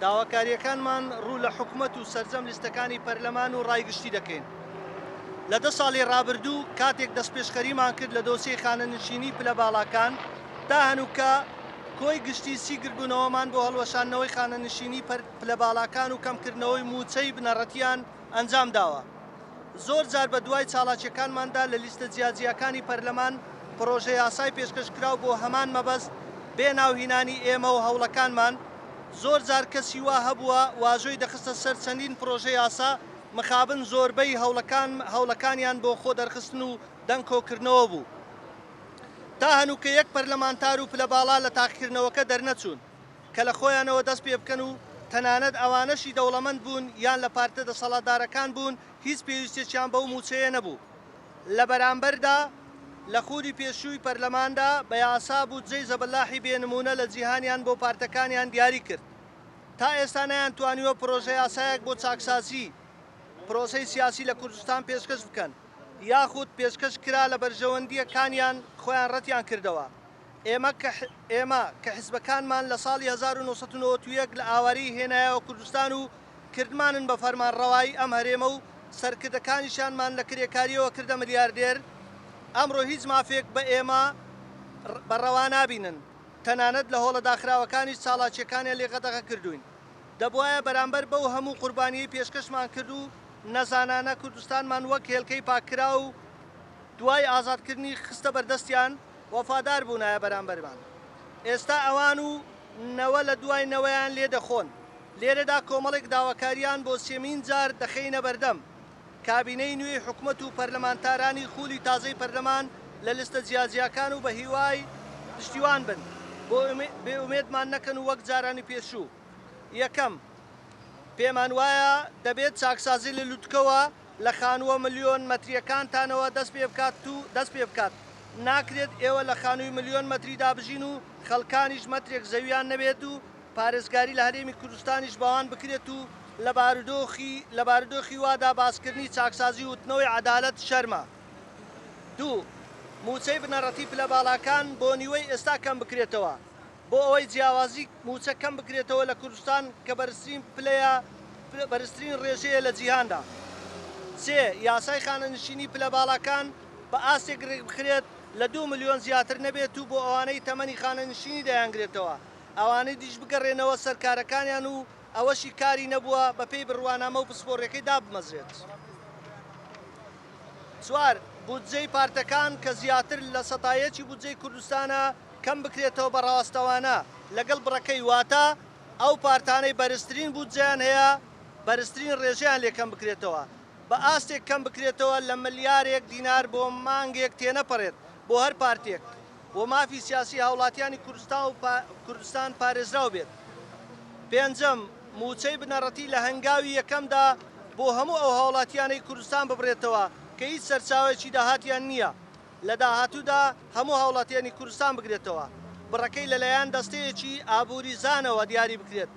داواکاریەکانمان ڕوو لە حکومەت و سەرجەم لیستەکانی پەرلەمان و ڕایگشتی دەکەین. لە 10 ساڵی ڕابردوو کاتێک دەستپێشخەریمان کرد لە دۆسیەی خانەنشینی پلە باڵاکان تا هەنووکە کۆی گشتی سیگربوونەوەمان بۆ هەڵوەشانەوەی خانەنشینی پلە باڵاکان و کەمکردنەوەی موچەی بنەڕەتیان ئەنجام داوە. زۆر جار بە دوای چاڵاکیەکانماندا لە لیستە جیاجیەکانی پەرلەمان پرۆژە یاسای پێشکەشکراو بۆ هەمان مەبەست بێ ناوهینانی ئێمە و هەوڵەکانمان. زۆر جار کەسی وا هەبووە واژۆی دەخستە سەر چەندین پرۆژە یاسا مخابن زۆربەی هەوڵەکانیان بۆ خۆ دەرخستن و دەنگکۆکردنەوە بوو. تا هەنووکە یەک پەرلەمانتار و پلە باڵا لە تاقیکردنەوەکە دەرنەچوون کە لە خۆیانەوە دەست پێ بکەن و تەنانەت ئەوانەشی دەوڵەمەند بوون یان لە پارتە دەسەڵاتدارەکان بوون هیچ پێویستێکیان بەو موچەیە نەبوو. لە بەرامبەردا لە خووری پێشووی پەرلەماندا بە یاسا بوو جێی زەبەلاحی بێنمونە لە جیهانیان بۆ پارتەکانیان دیاری کرد. تا ئێستا نەیان توانیوە پرۆژە یاسایەک بۆ چاکسازی پرۆسەی سیاسی لە کوردستان پێشکەش بکەن یاخود پێشکەش کرا لە بەرژەوەندیەکانیان خۆیان ڕەتیان کردەوە. ئێمە کە حیزبەکانمان لە ساڵی 1991 لە ئاواری هێنایەوە کوردستان و کردمانن بە فەرمانڕەوایی ئەم هەرێمە و سەرکردەکانیشانمان لە کرێکاریەوە کردە ملیاردێر، ئەمڕۆ هیچ مافێک بە ئێمە بەڕەوا نابینن، تەنانەت لە هۆڵە داخراوەکانی چاڵاکیەکانیان لێغەدەغە کردوین. دەبوایە بەرامبەر بەو هەموو قوربانیی پێشکەشمان کرد و نەزانانە کوردستانمان وەک هێلکەی پاکرا و دوای ئازادکردنی خستە بەردەستیان وەفادار بوونایە بەرامبەرمان. ئێستا ئەوان و نەوە لە دوای نەوەیان لێ دەخۆن. لێرەدا کۆمەڵێک داواکاریان بۆ سێمین جار دەخینە بەردەم. کابینەی نوێی حکومەت و پەرلەمانتارانی خولی تازەی پەرلەمان لە لیستە جیاجیەکان و بە هیوای پشتیوان بن بۆ بێئومێدمان نەکەن و وەک جارانی پێشوو. یەکەم، پێمان وایە دەبێت چاکسازی لە لووتکەوە لە خانووە ملیۆن مەتریەکانتانەوە دەست پێ بکات. ناکرێت ئێوە لە خانووی ملیۆن مەتری دابژین و خەڵکانیش مەترێک زەویان نەبێت و پارێزگاری لە هەرێمی کوردستانیش باوان بکرێت و لە بارودۆخی وادا باسکردنی چاکسازی وتنەوەی عەدالەت شەرمە. دوو، موچەی بنەڕەتی پلە باڵاکان بۆ نیوەی ئێستا کەم بکرێتەوە بۆ ئەوەی جیاوازی موچە کەم بکرێتەوە لە کوردستان کە بەرزترین ڕێژەیە لە جیهاندا. سێ، یاسای خانەنشینی پلە باڵاکان بە ئاستێک ڕێک بخرێت لە 2 ملیۆن زیاتر نەبێت و بۆ ئەوانەی تەمەنی خانەنشینی دەیانگرێتەوە ئەوانەی دیش بگەڕێنەوە سەرکارەکانیان و ئەوەشی کاری نەبووە بە پێی بڕوانامە و پسپۆڕەکەی دابمەزرێت. چوار، بودجەی پارتەکان کە زیاتر لە سەتایەکی بودجەی کوردستانە کەم بکرێتەوە بە ڕاستەوانە لەگەڵ بڕەکەی واتە ئەو پارتانەی بەرزترین بودجەیان هەیە بەرزترین ڕێژەیان لێ کەم بکرێتەوە بە ئاستێک کەم بکرێتەوە لە ملیارێک دینار بۆ مانگێک تێنەپەڕێت بۆ هەر پارتێک بۆ مافی سیاسی هاوڵاتیانی کوردستان پارێزراو بێت. پێنجەم، موچەی بنەڕەتی لە هەنگاوی یەکەمدا بۆ هەموو ئەو هاوڵاتیانەی کوردستان ببرێتەوە کە هیچ سەرچاوێکی داهاتیان نییە لە داهاتوودا هەموو هاوڵاتیانی کوردستان بگرێتەوە. بڕەکەی لەلایەن دەستەیەکی ئابووریزانەوە دیاری بکرێت،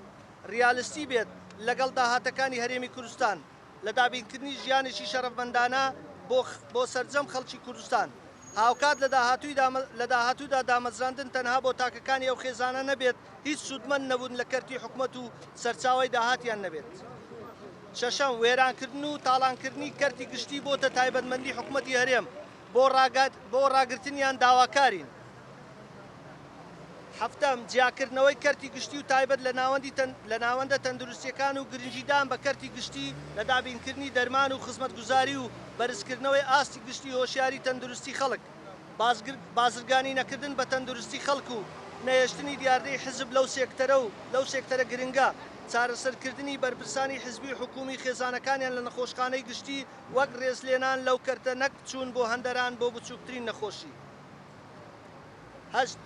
ریالیستی بێت لەگەڵ داهاتەکانی هەرێمی کوردستان لە دابینکردنی ژیانێکی شەرەفمەندانە بۆ سەرجەم خەڵکی کوردستان. هاوکات لە داهاتوودا دامەزراندن تەنها بۆ تاکەکانی ئەو خێزانە نەبێت هیچ سوودمەند نەبوون لە کەرتی حکومەت و سەرچاوی داهاتیان نەبێت. شەشەم، وێرانکردن و تاڵانکردنی کەرتی گشتی بۆتە تایبەتمەندی حکومەتی هەرێم بۆ ڕاگرتنیان داواکارین. هەفتەم، جیاکردنەوەی کەرتی گشتی و تایبەت لە ناوەندە تەندروستیەکان و گرنگیدان بە کەرتی گشتی لە دابینکردنی دەرمان و خزمەتگوزاری و بەرزکردنەوەی ئاستی گشتی هۆشیاری تەندروستی خەڵک، بازرگانی نەکردن بە تەندروستی خەڵک و نەهێشتنی دیاردەی حزب لەو سێکتەرە گرنگە، چارەسەرکردنی بەرپرسانی حزبی حکومی خێزانەکانیان لە نەخۆشخانەی گشتی وەک ڕێزلێنان لەو کەرتە نەک چوون بۆ هەندەران بۆ بچووکترین نەخۆشی. هەشت،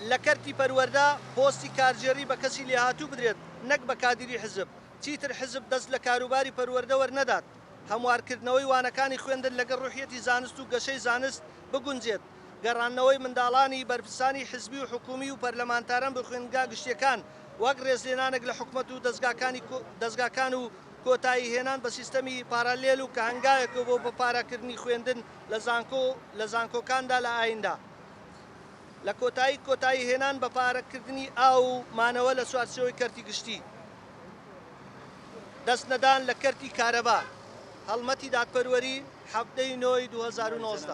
لە کەرتی پەروەردە پۆستی کارژێری بە کەسی لێهاتوو بدرێت نەک بە کادری حزب. چیتر حزب دەست لە کاروباری پەروەردە وەرنەدات. هەموارکردنەوەی وانەکانی خوێندن لەگەڵ ڕوحیەتی زانست و گەشەی زانست بگونجێت. گەڕانەوەی منداڵانی بەرپرسانی حزبی و حکومی و پەرلەمانتاران بە خوێندگا گشتیەکان وەک ڕێزلێنانێک لە حکومەت و دەستگاکان و کۆتایی هێنان بە سیستەمی پارالێل و کە هەنگاوێکەوە بۆ بەپارەکردنی خوێندن لە زانکۆکاندا لە ئایندا. لە کۆتایی هێنان بە پارەکردنی ئاو و مانەوە لە سوارچەوەی کەرتی گشتی. دەست نەدان لە کەرتی کارەبا هەڵمەتی دادپەروەری 7 نۆی 2019